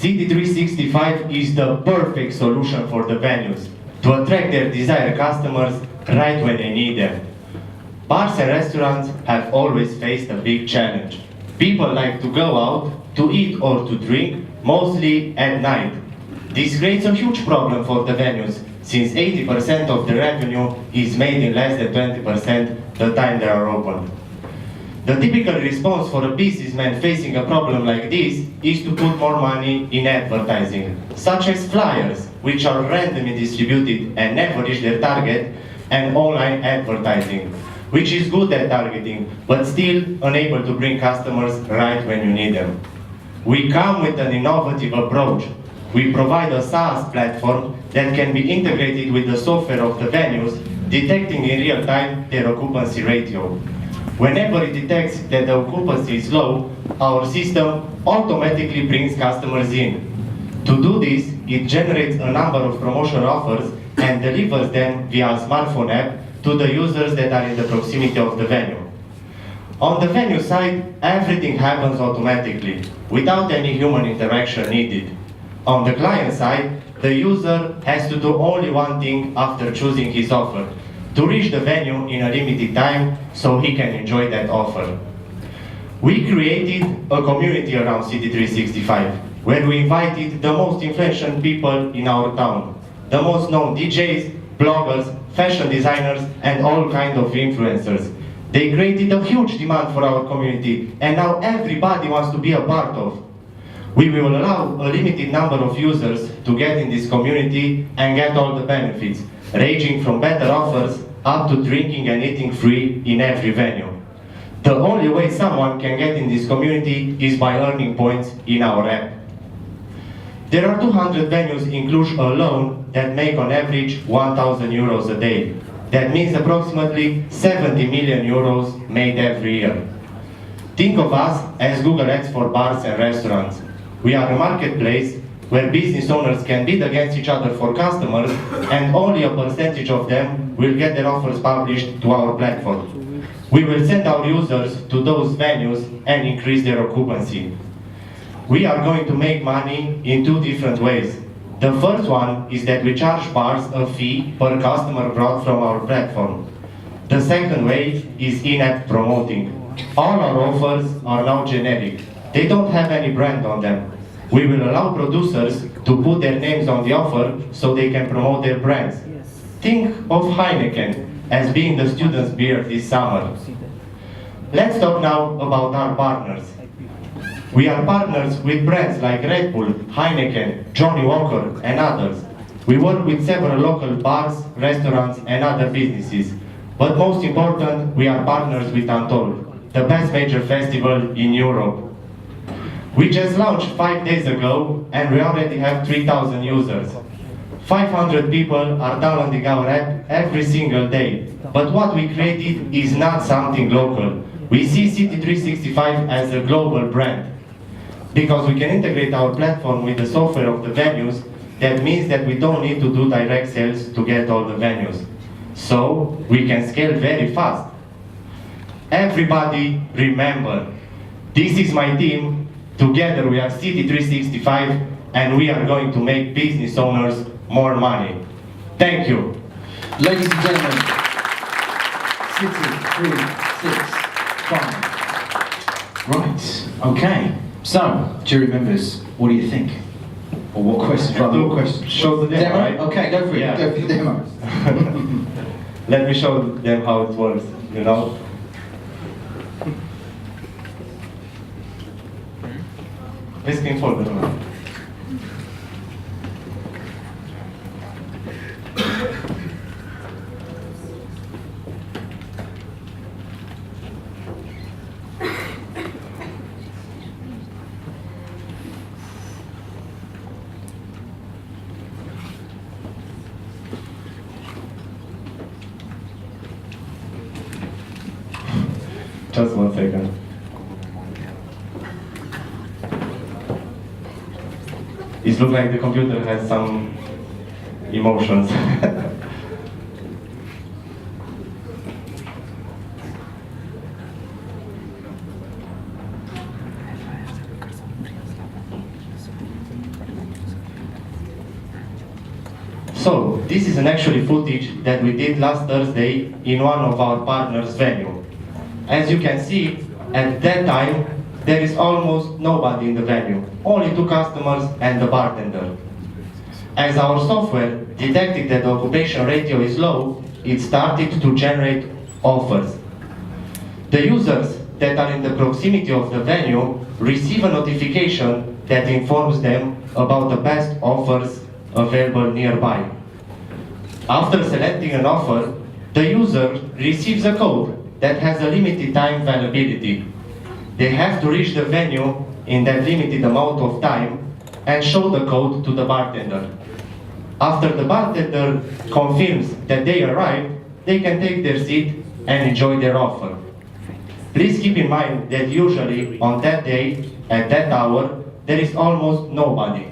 City365 is the perfect solution for the venues to attract their desired customers right when they need them. Bars and restaurants have always faced a big challenge. People like to go out to eat or to drink, mostly at night. This creates a huge problem for the venues, since 80% of the revenue is made in less than 20% the time they are open. The typical response for a businessman facing a problem like this is to put more money in advertising, such as flyers, which are randomly distributed and never reach their target, and online advertising, which is good at targeting, but still unable to bring customers right when you need them. We come with an innovative approach. We provide a SaaS platform that can be integrated with the software of the venues, detecting in real time their occupancy ratio. Whenever it detects that the occupancy is low, our system automatically brings customers in. To do this, it generates a number of promotional offers and delivers them via a smartphone app to the users that are in the proximity of the venue. On the venue side, everything happens automatically, without any human interaction needed. On the client side, the user has to do only one thing after choosing his offer: to reach the venue in a limited time so he can enjoy that offer. We created a community around City365, where we invited the most influential people in our town, the most known DJs, bloggers, fashion designers, and all kinds of influencers. They created a huge demand for our community, and now everybody wants to be a part of. We will allow a limited number of users to get in this community and get all the benefits, ranging from better offers up to drinking and eating free in every venue. The only way someone can get in this community is by earning points in our app. There are 200 venues in Cluj alone that make on average 1,000 euros a day. That means approximately 70 million euros made every year. Think of us as Google Ads for bars and restaurants. We are a marketplace where business owners can bid against each other for customers, and only a percentage of them will get their offers published to our platform. We will send our users to those venues and increase their occupancy. We are going to make money in two different ways. The first one is that we charge bars a fee per customer brought from our platform. The second way is in-app promoting. All our offers are now generic. They don't have any brand on them. We will allow producers to put their names on the offer so they can promote their brands. Think of Heineken as being the students' beer this summer. Let's talk now about our partners. We are partners with brands like Red Bull, Heineken, Johnny Walker, and others. We work with several local bars, restaurants, and other businesses. But most important, we are partners with Untold, the best major festival in Europe. We just launched 5 days ago, and we already have 3,000 users. 500 people are downloading our app every single day. But what we created is not something local. We see City365 as a global brand. Because we can integrate our platform with the software of the venues, that means that we don't need to do direct sales to get all the venues. So we can scale very fast. Everybody remember, this is my team. Together we are City365, and we are going to make business owners more money. Thank you. Ladies and gentlemen, City365. Right, okay. So, jury members, what do you think? Or what questions? Rather, what questions? Show the demo. Right? Okay, go for it. Yeah. Go for the demo. Let me show them how it works, you know? Risking for them. Just 1 second. It looks like the computer has some emotions. So, this is an actually footage that we did last Thursday in one of our partners' venue. As you can see, at that time, there is almost nobody in the venue, only 2 customers and the bartender. As our software detected that the occupation ratio is low, it started to generate offers. The users that are in the proximity of the venue receive a notification that informs them about the best offers available nearby. After selecting an offer, the user receives a code that has a limited time validity. They have to reach the venue in that limited amount of time and show the code to the bartender. After the bartender confirms that they arrived, they can take their seat and enjoy their offer. Please keep in mind that usually on that day, at that hour, there is almost nobody.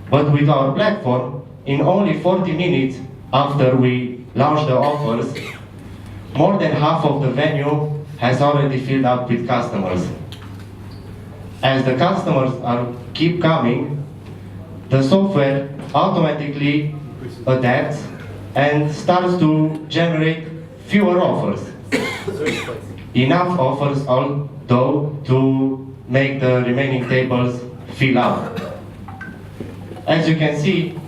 But with our platform, in only 40 minutes after we launch the offers, more than half of the venue has already filled up with customers. As the customers keep coming, the software automatically adapts and starts to generate fewer offers. Enough offers, although, to make the remaining tables fill up. As you can see,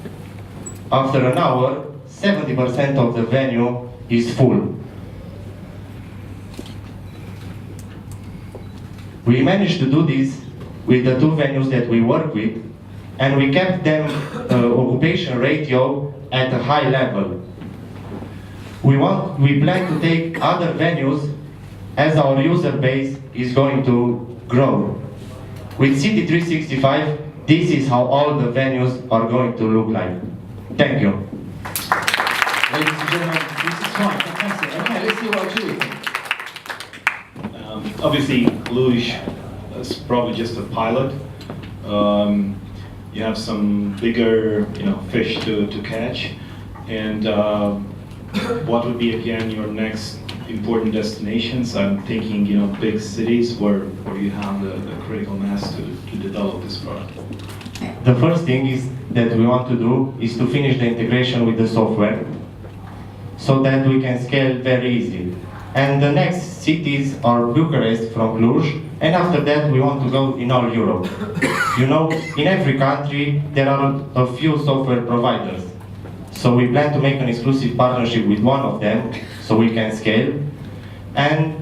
after an hour, 70% of the venue is full. We managed to do this with the 2 venues that we work with, and we kept them occupation ratio at a high level. We plan to take other venues as our user base is going to grow. With City365, this is how all the venues are going to look like. Thank you. Ladies and gentlemen, this is fine. Fantastic. Okay, let's see what Julie thinks. Obviously, luge is probably just a pilot. You have some bigger, fish to catch. And what would be again your next important destinations? I'm thinking, big cities where you have the critical mass to develop this product. The first thing is that we want to do is to finish the integration with the software so that we can scale very easily. And the next cities are Bucharest from Cluj, and after that we want to go in all Europe. In every country there are a few software providers. So we plan to make an exclusive partnership with one of them so we can scale, and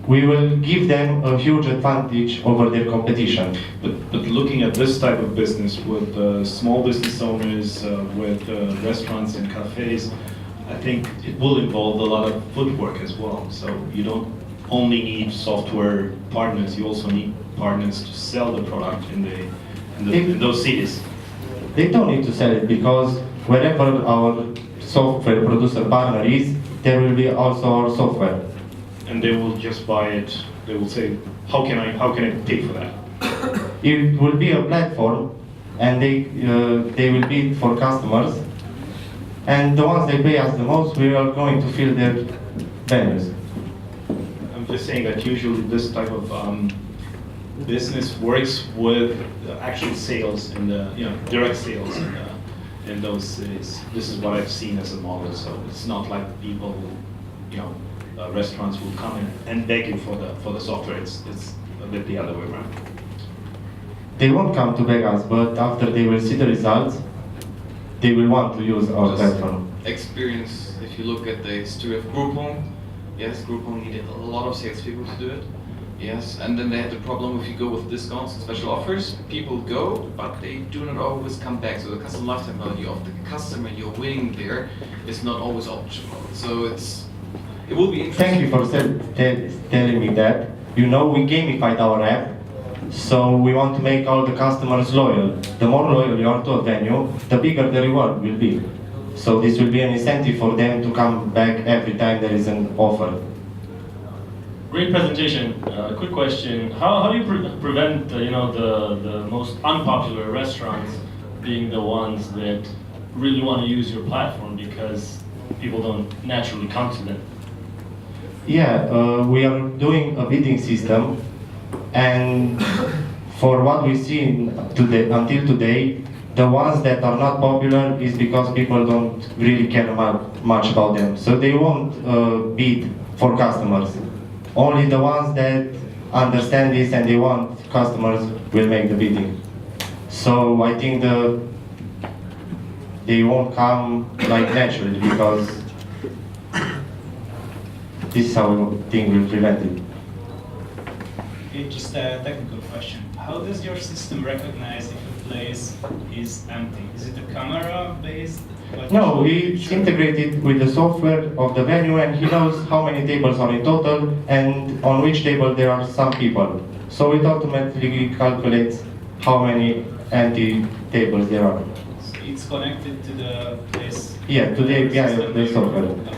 we will give them a huge advantage over their competition. But looking at this type of business with small business owners, with restaurants and cafes, I think it will involve a lot of footwork as well. So you don't only need software partners, you also need partners to sell the product in those cities. They don't need to sell it, because wherever our software producer partner is, there will be also our software. And they will just buy it. They will say, how can I pay for that? It will be a platform, and they will be for customers. And the ones they pay us the most, we are going to fill their venues. I'm just saying that usually this type of business works with actual sales and direct sales in those cities. This is what I've seen as a model. So it's not like people will, restaurants will come in and beg you for the software. It's a bit the other way around. They won't come to beg us, but after they will see the results, they will want to use our platform. Experience, if you look at the history of Groupon, yes, Groupon needed a lot of salespeople to do it. Yes, and then they had the problem if you go with discounts and special offers, people go, but they do not always come back. So the customer lifetime value of the customer you're winning there is not always optimal. So it will be interesting. Thank you for telling me that. We gamified our app, so we want to make all the customers loyal. The more loyal you are to a venue, the bigger the reward will be. So this will be an incentive for them to come back every time there is an offer. Great presentation. Quick question: How do you prevent the most unpopular restaurants being the ones that really want to use your platform because people don't naturally come to them? Yeah, we are doing a bidding system, and for what we've seen until today, the ones that are not popular is because people don't really care much about them. So they won't bid for customers. Only the ones that understand this and they want customers will make the bidding. So I think they won't come like naturally because this is how I think we'll prevent it. Okay, just a technical question. How does your system recognize if a place is empty? Is it a camera-based? No, it's integrated with the software of the venue and he knows how many tables are in total and on which table there are some people. So it automatically calculates how many empty tables there are. So it's connected to the place? Yeah, to the API of the software. Okay.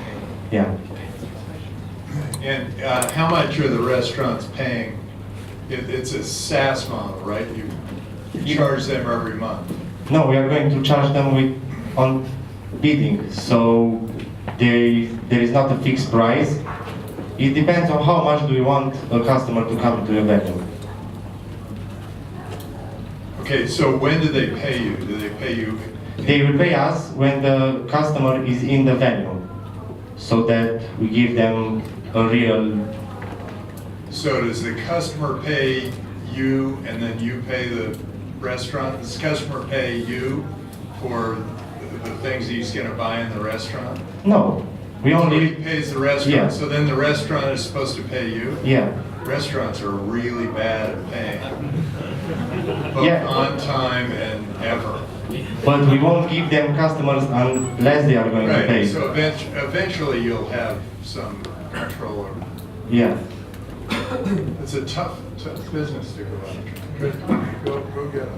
Yeah. And how much are the restaurants paying? It's a SaaS model, right? You charge them every month. No, we are going to charge them on bidding. So there is not a fixed price. It depends on how much do you want a customer to come to your venue. Okay, so when do they pay you? Do they pay you? They will pay us when the customer is in the venue, so that we give them a real. So does the customer pay you and then you pay the restaurant? Does the customer pay you for the things he's going to buy in the restaurant? No, we So he only. pays the restaurant, Yeah. so then the restaurant is supposed to pay you? Yeah. Restaurants are really bad at paying, both Yeah. on time and ever. But we won't give them customers unless they are going to pay. Right, so eventually you'll have some control over it. Yeah. It's a tough business to go after. Good, go get it.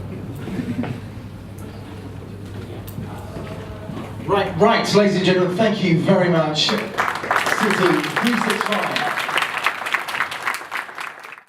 Right, ladies and gentlemen, thank you very much. City365.